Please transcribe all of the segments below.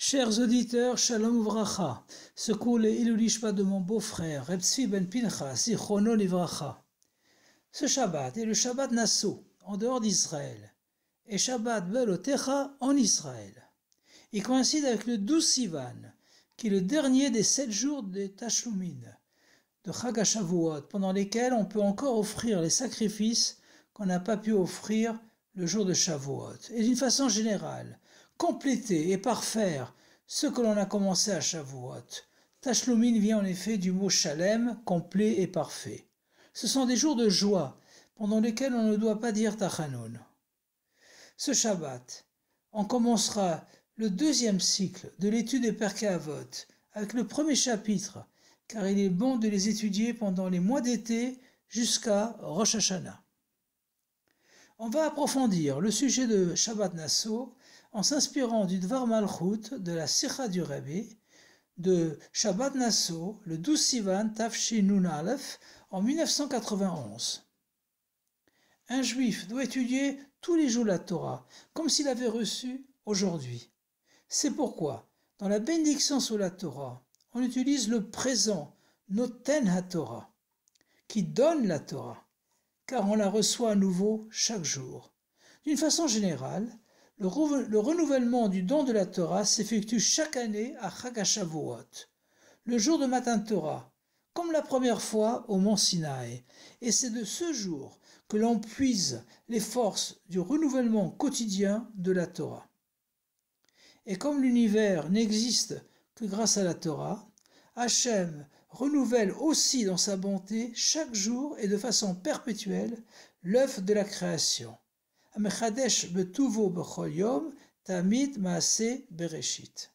Chers auditeurs, Shalom Uvracha, secours les Ilulishma de mon beau-frère, Reb Tzvi ben Pinchas, Zichrono Livracha. Ce Shabbat est le Shabbat Nassau, en dehors d'Israël, et Shabbat Belotecha en Israël. Il coïncide avec le 12 Sivan, qui est le dernier des 7 jours des Tashlumin, de Chag HaShavuot, pendant lesquels on peut encore offrir les sacrifices qu'on n'a pas pu offrir le jour de Shavuot, et d'une façon générale, compléter et parfaire ce que l'on a commencé à Shavuot. Tashlumin vient en effet du mot Shalem, complet et parfait. Ce sont des jours de joie, pendant lesquels on ne doit pas dire Tachanoun. Ce Shabbat, on commencera le deuxième cycle de l'étude des Perkei Avot, avec le premier chapitre, car il est bon de les étudier pendant les mois d'été jusqu'à Rosh Hashanah. On va approfondir le sujet de Shabbat Nassau en s'inspirant du Dvar Malchut de la Sikha du Rebbe de Shabbat Nassau, le 12 Sivan Tafshin Nun Aleph en 1991. Un juif doit étudier tous les jours la Torah, comme s'il avait reçu aujourd'hui. C'est pourquoi, dans la bénédiction sur la Torah, on utilise le présent Noten HaTorah, qui donne la Torah, car on la reçoit à nouveau chaque jour. D'une façon générale, le renouvellement du don de la Torah s'effectue chaque année à Chag HaShavuot, le jour de Matan Torah, comme la première fois au mont Sinaï, et c'est de ce jour que l'on puise les forces du renouvellement quotidien de la Torah. Et comme l'univers n'existe que grâce à la Torah, Hachem renouvelle aussi dans sa bonté chaque jour et de façon perpétuelle l'œuvre de la création. Amechadesh betuvo bechol yom tamid maaseh bereshit.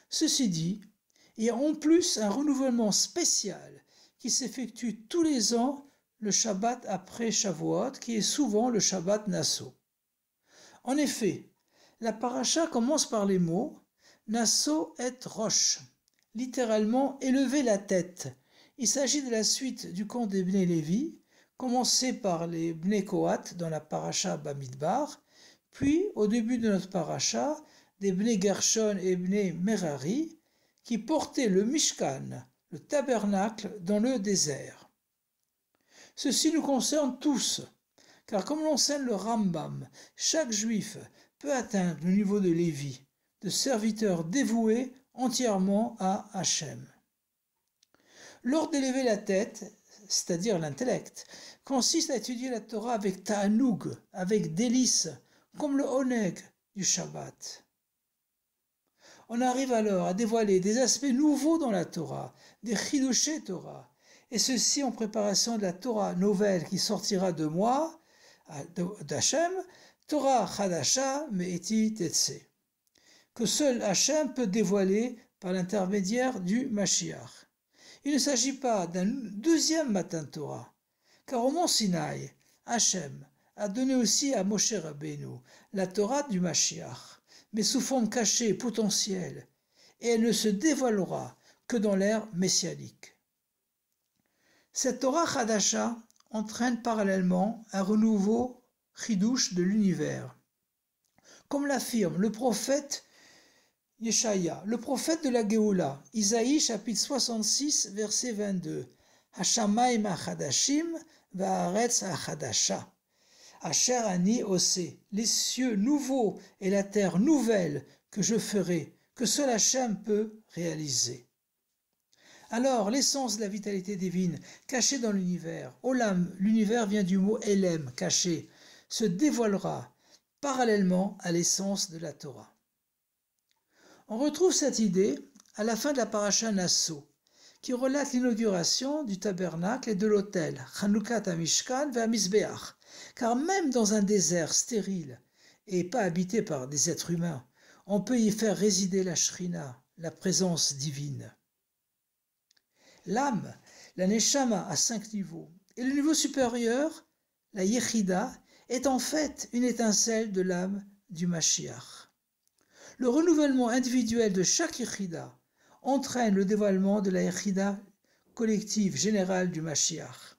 Ceci dit, il y a en plus un renouvellement spécial qui s'effectue tous les ans le Shabbat après Shavuot, qui est souvent le Shabbat Nassau. En effet, la paracha commence par les mots Nassau et Rosh, littéralement élever la tête. Il s'agit de la suite du conte des Bnei Lévi, commencé par les Bnei Kohat dans la paracha Bamidbar, puis au début de notre paracha des Bnei Gershon et Bnei Merari, qui portaient le Mishkan, le tabernacle, dans le désert. Ceci nous concerne tous, car comme l'enseigne le Rambam, chaque juif peut atteindre le niveau de Lévi, de serviteur dévoué entièrement à Hachem. L'ordre d'élever la tête, c'est-à-dire l'intellect, consiste à étudier la Torah avec ta'anoug, avec délice, comme le oneg du Shabbat. On arrive alors à dévoiler des aspects nouveaux dans la Torah, des chidushé Torah, et ceci en préparation de la Torah nouvelle qui sortira de moi, d'Hachem, Torah Chadasha Me'eti Tetse, que seul Hachem peut dévoiler par l'intermédiaire du Mashiach. Il ne s'agit pas d'un deuxième Matan Torah, car au mont Sinaï, Hachem a donné aussi à Moshe Rabbeinu la Torah du Mashiach, mais sous forme cachée et potentielle, et elle ne se dévoilera que dans l'ère messianique. Cette Torah Chadasha entraîne parallèlement un renouveau chidouche de l'univers. Comme l'affirme le prophète Yeshaya, le prophète de la Géoula, Isaïe chapitre 66, verset 22. Hashamayim achadashim va'aretz achadasha. Asher ani osé, les cieux nouveaux et la terre nouvelle que je ferai, que seul Hachem peut réaliser. Alors, l'essence de la vitalité divine, cachée dans l'univers, Olam, l'univers vient du mot Elem, caché, se dévoilera parallèlement à l'essence de la Torah. On retrouve cette idée à la fin de la paracha Nassau, qui relate l'inauguration du tabernacle et de l'autel, Chanoukat HaMishkan ve'HaMizbeach, car même dans un désert stérile et pas habité par des êtres humains, on peut y faire résider la Shrina, la présence divine. L'âme, la Neshama, a 5 niveaux, et le niveau supérieur, la Yechida, est en fait une étincelle de l'âme du Mashiach. Le renouvellement individuel de chaque Yechida entraîne le dévoilement de la Yechida collective générale du Mashiach.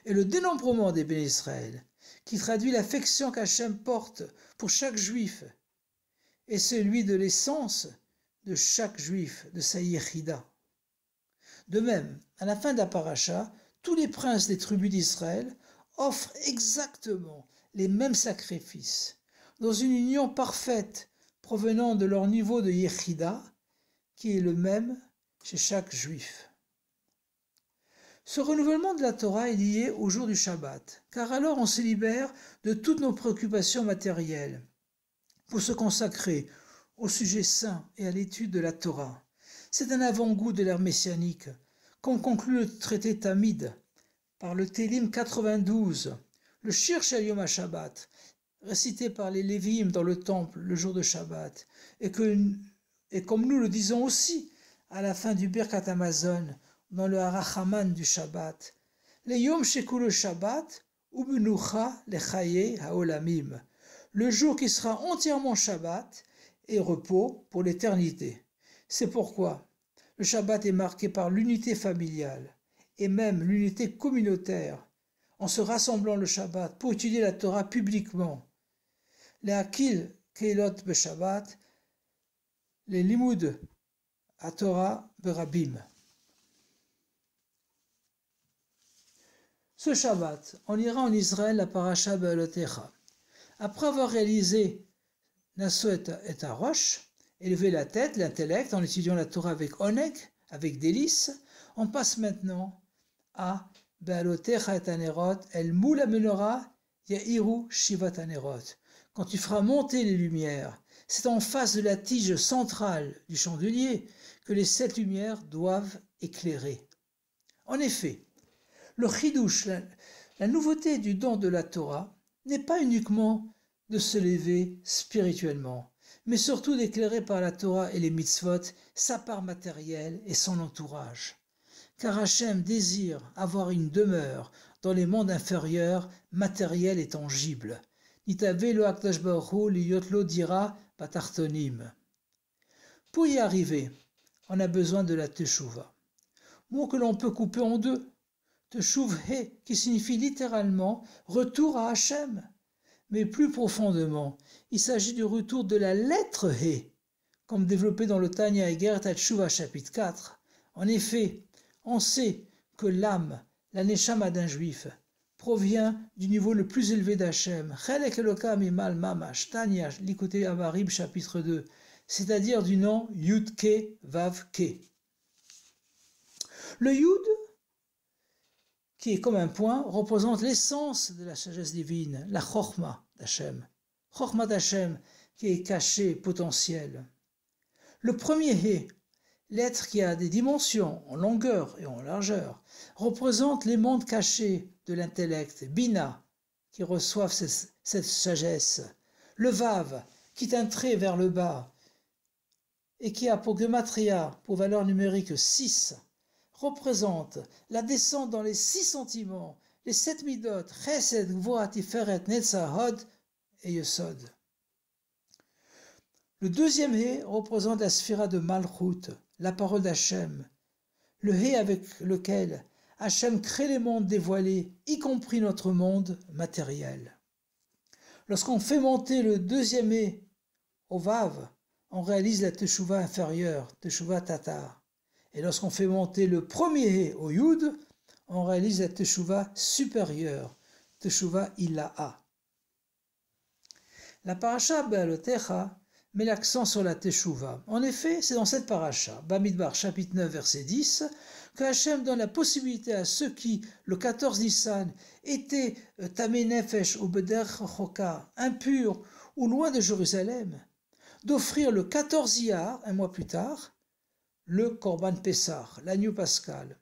Et le dénombrement des Béné Israël, qui traduit l'affection qu'Hachem porte pour chaque juif, est celui de l'essence de chaque juif, de sa yechida. De même, à la fin de la paracha, tous les princes des tribus d'Israël offrent exactement les mêmes sacrifices, dans une union parfaite provenant de leur niveau de yechida, qui est le même chez chaque juif. Ce renouvellement de la Torah est lié au jour du Shabbat, car alors on se libère de toutes nos préoccupations matérielles pour se consacrer au sujet saint et à l'étude de la Torah. C'est un avant-goût de l'ère messianique, comme conclut le traité Tamid par le Télim 92, le Shir Shel Yom HaShabbat, récité par les Lévi'im dans le temple le jour de Shabbat, et comme nous le disons aussi à la fin du Birkat Hamazon, dans le Harachaman du Shabbat, le Yom Shekulu Shabbat ou Benucha lechaye haolamim, le jour qui sera entièrement Shabbat et repos pour l'éternité. C'est pourquoi le Shabbat est marqué par l'unité familiale et même l'unité communautaire, en se rassemblant le Shabbat pour étudier la Torah publiquement. Les Akil Keilot Beshabbat, les Limoud à Torah Berabim. Ce Shabbat, on lira en Israël la paracha Be'alotecha. Après avoir réalisé Naso et Arosh, élever la tête, l'intellect, en étudiant la Torah avec Oneg, avec délice, on passe maintenant à Be'alotecha et Anerot, El Moul Amenora, Yahiru Shivat Anerot. Quand tu feras monter les lumières, c'est en face de la tige centrale du chandelier que les 7 lumières doivent éclairer. En effet, le chidouche, la nouveauté du don de la Torah, n'est pas uniquement de se lever spirituellement, mais surtout d'éclairer par la Torah et les mitzvot sa part matérielle et son entourage. Car Hachem désire avoir une demeure dans les mondes inférieurs, matériels et tangibles. Nitave lo Akadosh Baruch Hu liyot lo dira batartonim. Pour y arriver, on a besoin de la teshuva, mot que l'on peut couper en deux. Teshuv he, qui signifie littéralement retour à Hachem. Mais plus profondément, il s'agit du retour de la lettre he, comme développé dans le Tanya Egeret Teshuva chapitre 4. En effet, on sait que l'âme, la neshama d'un juif, provient du niveau le plus élevé d'Hachem, Chelek Elokam Imal Mamash, Tanya Likutei Avarim chapitre 2, c'est-à-dire du nom Yud Ke Vav Ke. Le Yud, qui est comme un point, représente l'essence de la sagesse divine, la Chochma d'Hachem. Chochma d'Hachem qui est cachée, potentielle. Le premier He, l'être qui a des dimensions en longueur et en largeur, représente les mondes cachés de l'intellect, Bina, qui reçoivent cette sagesse. Le Vav, qui est un trait vers le bas et qui a pour gematria, pour valeur numérique 6, représente la descente dans les 6 sentiments, les 7 midot, Chesed, Gvura, Tiferet, Netzah, Hod et Yesod. Le deuxième He représente la sphira de Malchut, la parole d'Hachem, le He avec lequel Hachem crée les mondes dévoilés, y compris notre monde matériel. Lorsqu'on fait monter le deuxième He au Vav, on réalise la Teshuva inférieure, Teshuva Tatar. Et lorsqu'on fait monter le premier He au Yud, on réalise la Teshuva supérieure, Teshuva Ilaha. La paracha Be'alotecha met l'accent sur la Teshuva. En effet, c'est dans cette paracha, Bamidbar chapitre 9 verset 10, que Hachem donne la possibilité à ceux qui, le 14 Nissan, étaient Tamei Nefesh ou Beder Choka, impurs ou loin de Jérusalem, d'offrir le 14 Iyar, un mois plus tard, le Korban Pessah, l'agneau pascal.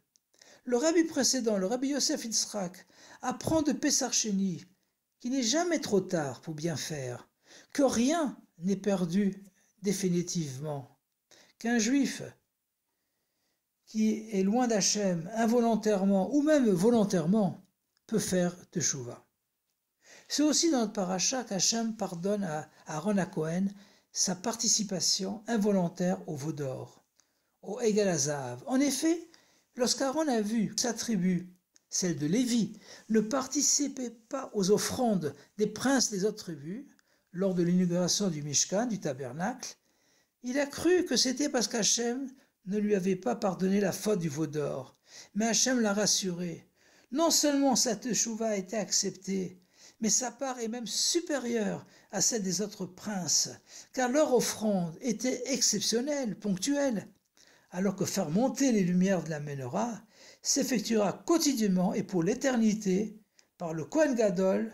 Le rabbi précédent, le rabbi Yosef Yitzhak, apprend de Pessah Sheni qu'il n'est jamais trop tard pour bien faire, que rien n'est perdu définitivement, qu'un juif qui est loin d'Hachem involontairement ou même volontairement peut faire teshuva. C'est aussi dans notre paracha qu'Hachem pardonne à Aaron HaKohen sa participation involontaire au veau d'or, au Egel HaZahav. En effet, lorsqu'Aaron a vu que sa tribu, celle de Lévi, ne participait pas aux offrandes des princes des autres tribus, lors de l'inauguration du Mishkan, du tabernacle, il a cru que c'était parce qu'Hachem ne lui avait pas pardonné la faute du veau d'or. Mais Hachem l'a rassuré. Non seulement sa teshuva a été acceptée, mais sa part est même supérieure à celle des autres princes, car leur offrande était exceptionnelle, ponctuelle, alors que faire monter les lumières de la Menorah s'effectuera quotidiennement et pour l'éternité par le Kohen Gadol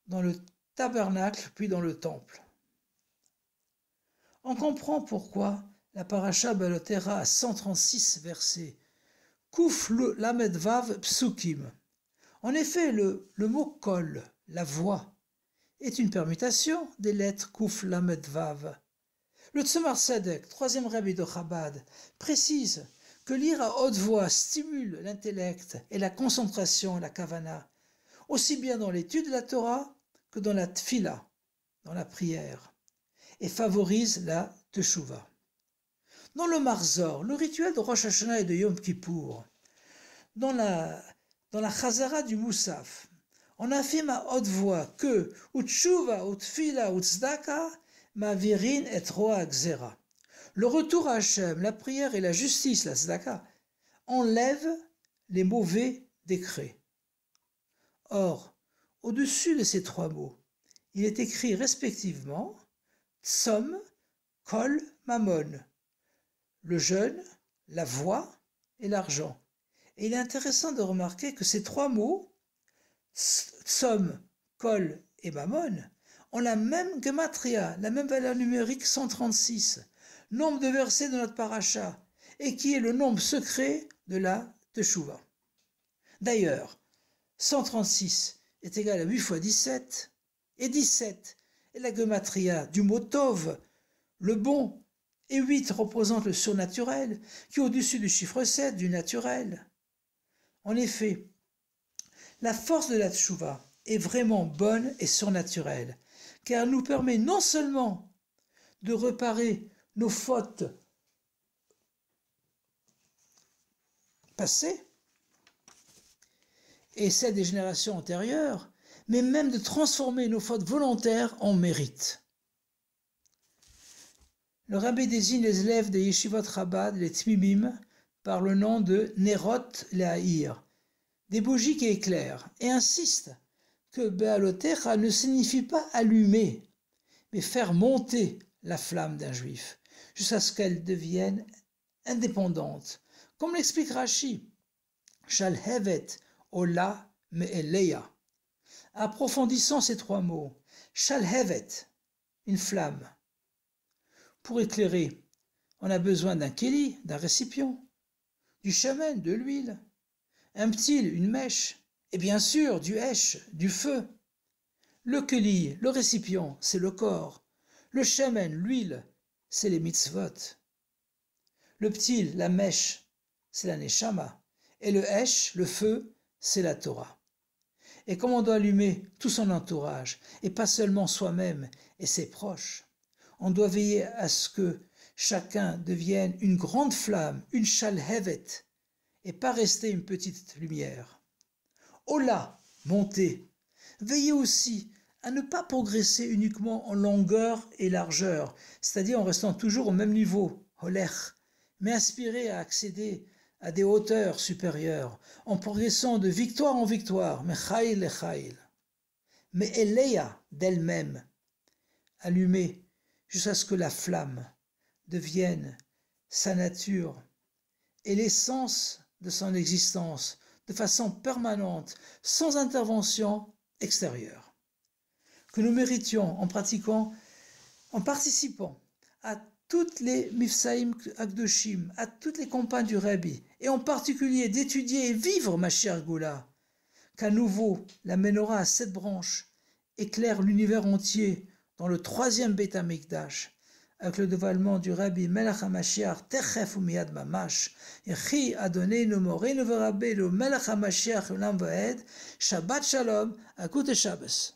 dans le tabernacle puis dans le temple. On comprend pourquoi la paracha Balotera a 136 versets. Kouf lamed vav psukim. En effet, le mot kol, la voix, est une permutation des lettres Kouf lamed vav. Le Tzemar Tzedek, troisième rabbi de Chabad, précise que lire à haute voix stimule l'intellect et la concentration et la kavana, aussi bien dans l'étude de la Torah que dans la tfila, dans la prière, et favorise la teshuva. Dans le Marzor, le rituel de Rosh Hashanah et de Yom Kippour, dans la Chazara du Moussaf, on affirme à haute voix que Utshuva, Utfila, Utzdaka, Mavirin et Roa Gzera. Le retour à Hachem, la prière et la justice, la tzedaka, enlèvent les mauvais décrets. Or, au-dessus de ces trois mots, il est écrit respectivement Tsom, Kol, Mammon, le jeûne, la voix et l'argent. Et il est intéressant de remarquer que ces trois mots, Tsom, Kol et Mammon, ont la même gematria, la même valeur numérique 136, nombre de versets de notre paracha, et qui est le nombre secret de la teshuva. D'ailleurs, 136 est égal à 8 fois 17, et 17 est la gematria du mot tov, le bon, et 8 représente le surnaturel, qui est au-dessus du chiffre 7, du naturel. En effet, la force de la teshuva est vraiment bonne et surnaturelle, car elle nous permet non seulement de réparer nos fautes passées et celles des générations antérieures, mais même de transformer nos fautes volontaires en mérite. Le rabbi désigne les élèves des Yeshivot Chabad, les Tmimim, par le nom de Nerot Leahir, des bougies qui éclairent, et insiste que Be'alotecha ne signifie pas allumer, mais faire monter la flamme d'un juif, jusqu'à ce qu'elle devienne indépendante. Comme l'explique Rashi, Shalhevet Ola Me'eleya, approfondissant ces trois mots, Shalhevet, une flamme. Pour éclairer, on a besoin d'un kéli, d'un récipient, du shamen, de l'huile, un ptil, une mèche, et bien sûr du hesh, du feu. Le kéli, le récipient, c'est le corps. Le shamen, l'huile, c'est les mitzvot. Le ptil, la mèche, c'est la neshama. Et le hesh, le feu, c'est la Torah. Et comme on doit allumer tout son entourage, et pas seulement soi-même et ses proches, on doit veiller à ce que chacun devienne une grande flamme, une shalhevet, et pas rester une petite lumière. Ola, montez. Veillez aussi à ne pas progresser uniquement en longueur et largeur, c'est-à-dire en restant toujours au même niveau, holech, mais aspirer à accéder à des hauteurs supérieures, en progressant de victoire en victoire, mechaïl lechaïl. Mais Eleya d'elle-même, allumée, jusqu'à ce que la flamme devienne sa nature et l'essence de son existence, de façon permanente, sans intervention extérieure. Que nous méritions en pratiquant, en participant à toutes les Mifsaïm Akdoshim, à toutes les campagnes du Rabbi, et en particulier d'étudier et vivre Mashiach Goula, qu'à nouveau la Menorah à 7 branches éclaire l'univers entier dans le 3e Beit HaMikdash, avec le dévoilement du Rabbi Melech HaMashiach Techef Umiyad Mamash, Yechi Adonenu Moreinu V'Rabbeinu Melech HaMashiach Olam Va'ed, Shabbat Shalom, Akut Shabbos.